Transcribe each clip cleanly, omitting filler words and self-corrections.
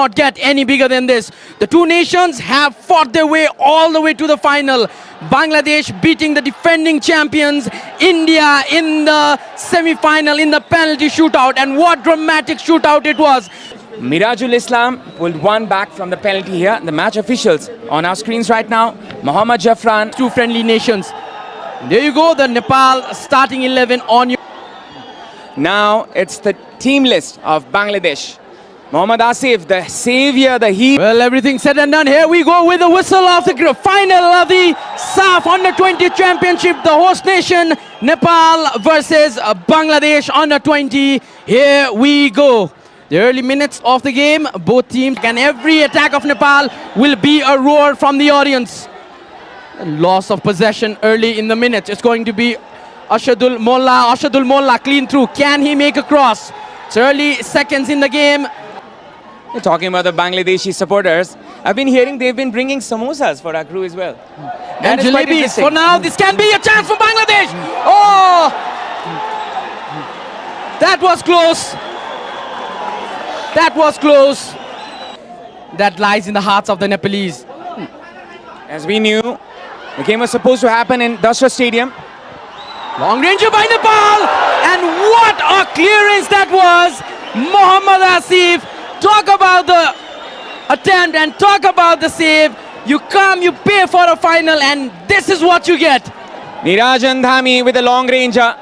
not get any bigger than this. The two nations have fought their way all the way to the final. Bangladesh beating the defending champions India in the semi-final in the penalty shootout, and what dramatic shootout it was. Mirajul Islam pulled one back from the penalty here. The match officials on our screens right now. Mohammad Jafran. Two friendly nations. There you go, the Nepal starting 11 on you. Now it's the team list of Bangladesh. Mohammad Asif, the savior, the hero. Well, everything said and done. Here we go with the whistle of the final of the SAF Under-20 Championship. The host nation, Nepal versus Bangladesh Under-20. Here we go. The early minutes of the game, both teams, and every attack of Nepal will be a roar from the audience. Loss of possession early in the minutes. It's going to be Ashadul Molla. Ashadul Molla clean through. Can he make a cross? It's early seconds in the game. We're talking about the Bangladeshi supporters. I've been hearing they've been bringing samosas for our crew as well. And jalebis for now. This can be a chance for Bangladesh. Oh! That was close. That was close. That lies in the hearts of the Nepalese. As we knew, the game was supposed to happen in Dasra Stadium. Long ranger by Nepal. And what a clearance that was. Mohammad Asif. Talk about the attempt and talk about the save. You come, you pay for a final, and this is what you get. Nirajan Dhami with a long ranger.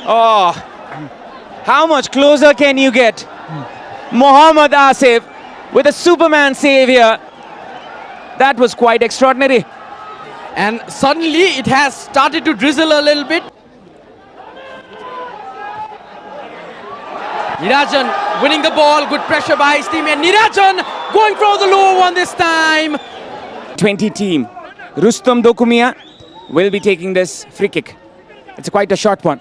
Oh, how much closer can you get? Mohammad Asif with a Superman save here. That was quite extraordinary. And suddenly it has started to drizzle a little bit. Nirajan winning the ball, good pressure by his team, and Nirajan going for the low one this time. 20 team. Rustam Dokumia will be taking this free kick. It's quite a short one.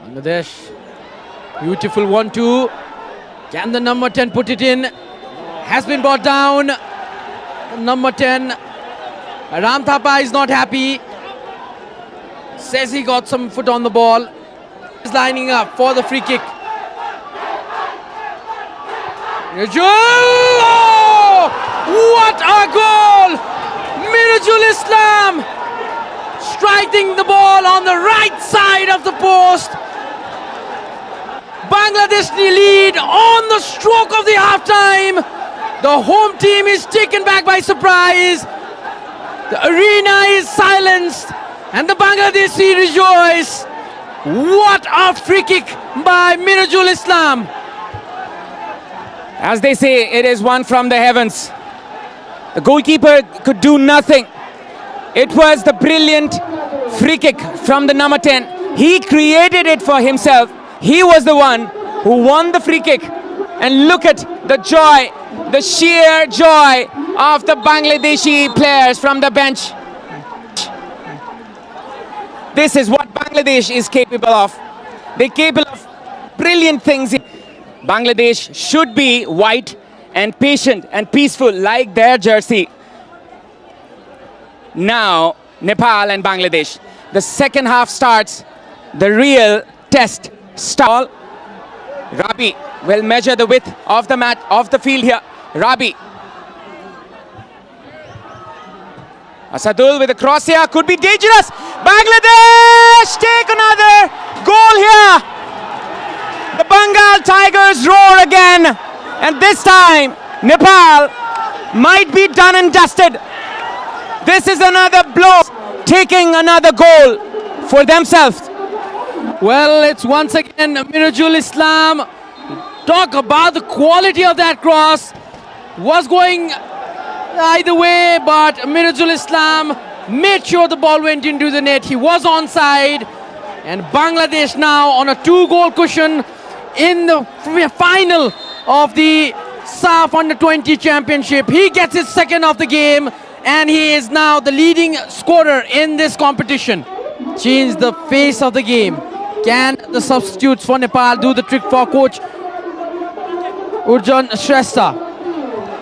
Bangladesh, beautiful 1-2. Can the number 10 put it in? Has been brought down. Number 10, Ram Thapa is not happy. Says he got some foot on the ball. He's lining up for the free kick. Oh, what a goal! Mirajul Islam striking the ball on the right side of the post. Bangladesh lead on the stroke of the halftime. The home team is taken back by surprise. The arena is silenced and the Bangladeshi rejoice. What a free kick by Mirajul Islam. As they say, it is one from the heavens. The goalkeeper could do nothing. It was the brilliant free kick from the number 10. He created it for himself. He was the one who won the free kick. And look at the joy, the sheer joy of the Bangladeshi players from the bench. This is what Bangladesh is capable of. They're capable of brilliant things. Bangladesh should be white and patient and peaceful like their jersey. Now, Nepal and Bangladesh. The second half starts. The real test starts. Rabi will measure the width of the mat, of the field here. Rabi. Asadul with a cross here, could be dangerous. Bangladesh take another goal here. The Bengal Tigers roar again. And this time, Nepal might be done and dusted. This is another blow, taking another goal for themselves. Well, it's once again Mirajul Islam. Talk about the quality of that cross. Was going either way, but Mirajul Islam made sure the ball went into the net. He was onside. And Bangladesh now on a 2-goal cushion in the final of the SAF Under-20 Championship. He gets his second of the game, and he is now the leading scorer in this competition. Change the face of the game. Can the substitutes for Nepal do the trick for coach Urjan Shrestha?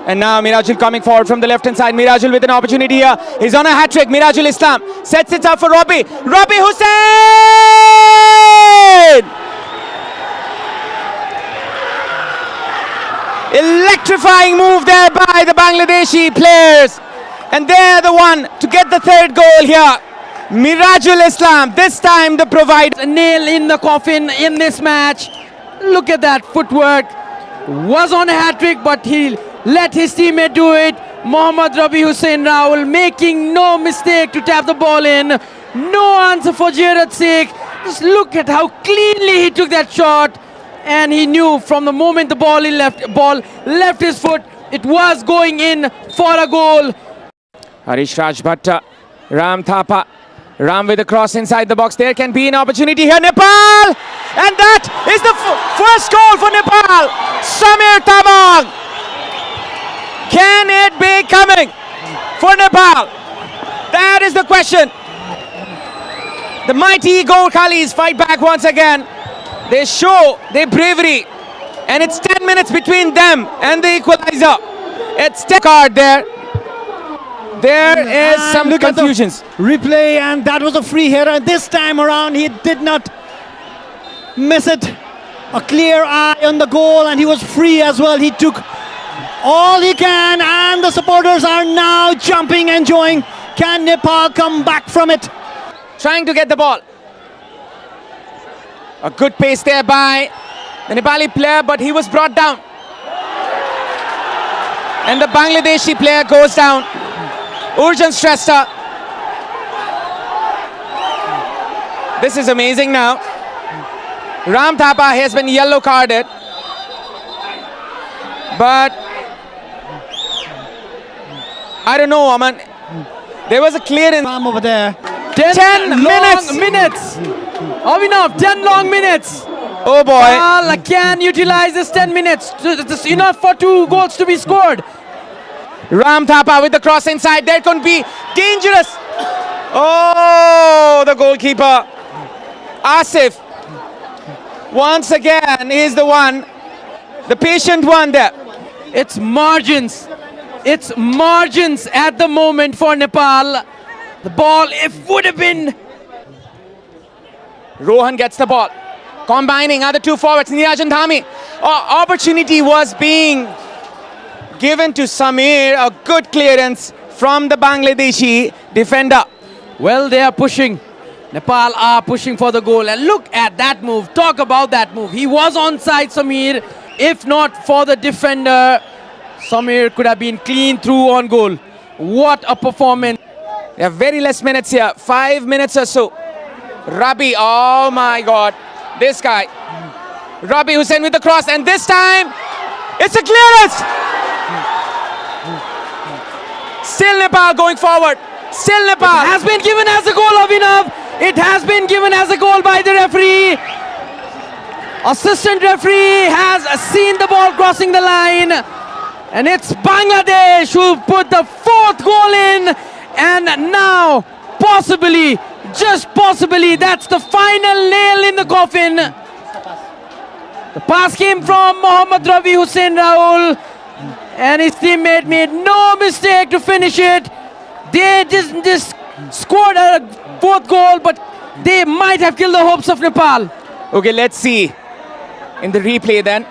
And now Mirajul coming forward from the left-hand side. Mirajul with an opportunity here. He's on a hat-trick. Mirajul Islam sets it up for Robbie. Robbie Hussain! Electrifying move there by the Bangladeshi players. And they're the one to get the third goal here. Mirajul Islam, this time the provider. A nail in the coffin in this match. Look at that footwork. Was on a hat-trick, but he let his teammate do it. Mohammad Rabi Hussain Raul making no mistake to tap the ball in. No answer for Jared Sheikh. Just look at how cleanly he took that shot. And he knew from the moment the ball left his foot, it was going in for a goal. Harish Rajbhatta, Ram Thapa. Ram with a cross inside the box. There can be an opportunity here. Nepal! And that is the first goal for Nepal. Samir Tamang. Can it be coming for Nepal? That is the question. The mighty Gorkhalis fight back once again. They show their bravery. And it's 10 minutes between them and the equalizer. It's 10 card there. There is some confusions. Replay, and that was a free header. This time around, he did not miss it. A clear eye on the goal, and he was free as well. He took all he can, and the supporters are now jumping, enjoying. Can Nepal come back from it? Trying to get the ball. A good pace there by the Nepali player, but he was brought down. And the Bangladeshi player goes down. Urjan Shrestha. This is amazing now. Ram Thapa has been yellow carded. But I don't know, Aman. There was a clearance. Ram over there. 10 minutes. minutes. Avinav, 10 long minutes. Oh boy. Nepal can utilize this 10 minutes. It's enough for 2 goals to be scored. Ram Thapa with the cross inside. There could be dangerous. Oh, the goalkeeper. Asif. Once again, is the one. The patient one there. It's margins. It's margins at the moment for Nepal. The ball, if would have been. Rohan gets the ball. Combining other 2 forwards. Niranjan Dhami. Opportunity was being given to Samir. A good clearance from the Bangladeshi defender. Well, they are pushing. Nepal are pushing for the goal. And look at that move. Talk about that move. He was onside, Samir. If not for the defender, Samir could have been clean through on goal. What a performance. There are very less minutes here. 5 minutes or so. Rabi. Oh my God. This guy. Rabi Hussain with the cross. And this time, it's a clearance. Still Nepal going forward. Still Nepal. It has been given as a goal, Avinav. It has been given as a goal by the referee. Assistant referee has seen the ball crossing the line. And it's Bangladesh who put the 4th goal in. And now, possibly, just possibly, that's the final nail in the coffin. The pass came from Mohammad Rabi Hussain Raul. And his teammate made no mistake to finish it. They just scored a 4th goal, but they might have killed the hopes of Nepal. Okay, let's see. In the replay then.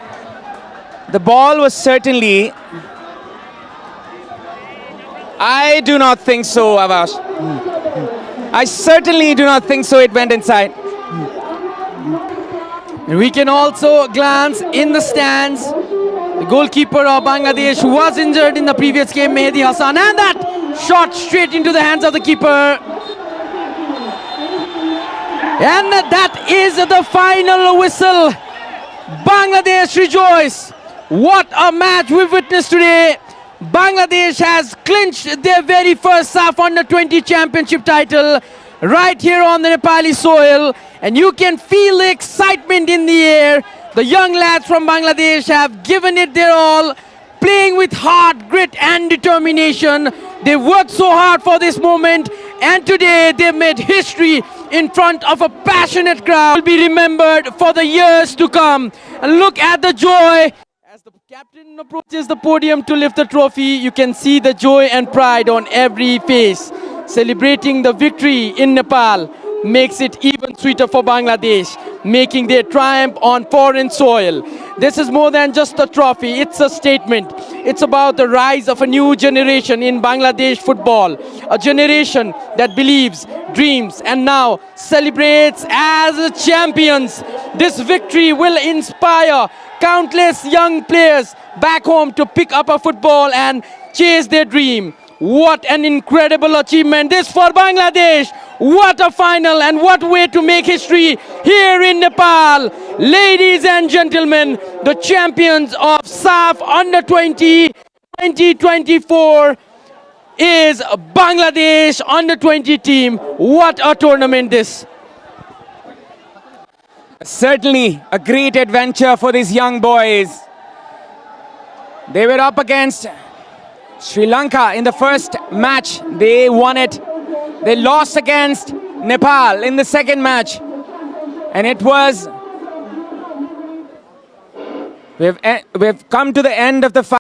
The ball was certainly... I do not think so, Avash. I certainly do not think so. It went inside. And we can also glance in the stands. The goalkeeper of Bangladesh who was injured in the previous game, Mehdi Hassan, and that shot straight into the hands of the keeper. And that is the final whistle. Bangladesh rejoice. What a match we've witnessed today. Bangladesh has clinched their very first SAF Under-20 championship title right here on the Nepali soil. And you can feel the excitement in the air. The young lads from Bangladesh have given it their all, playing with heart, grit and determination. They worked so hard for this moment, and today they made history in front of a passionate crowd. Will be remembered for the years to come. And look at the joy. As the captain approaches the podium to lift the trophy, you can see the joy and pride on every face. Celebrating the victory in Nepal makes it even sweeter for Bangladesh. making their triumph on foreign soil. This is more than just a trophy, it's a statement. It's about the rise of a new generation in Bangladesh football, a generation that believes, dreams, and now celebrates as champions. This victory will inspire countless young players back home to pick up a football and chase their dream. What an incredible achievement this for Bangladesh. What a final and what way to make history here in Nepal. Ladies and gentlemen, the champions of SAF Under 20 2024 is Bangladesh Under 20 team. What a tournament this. Certainly a great adventure for these young boys. They were up against Sri Lanka in the first match. They won it. They lost against Nepal in the second match. And it was... We've come to the end of the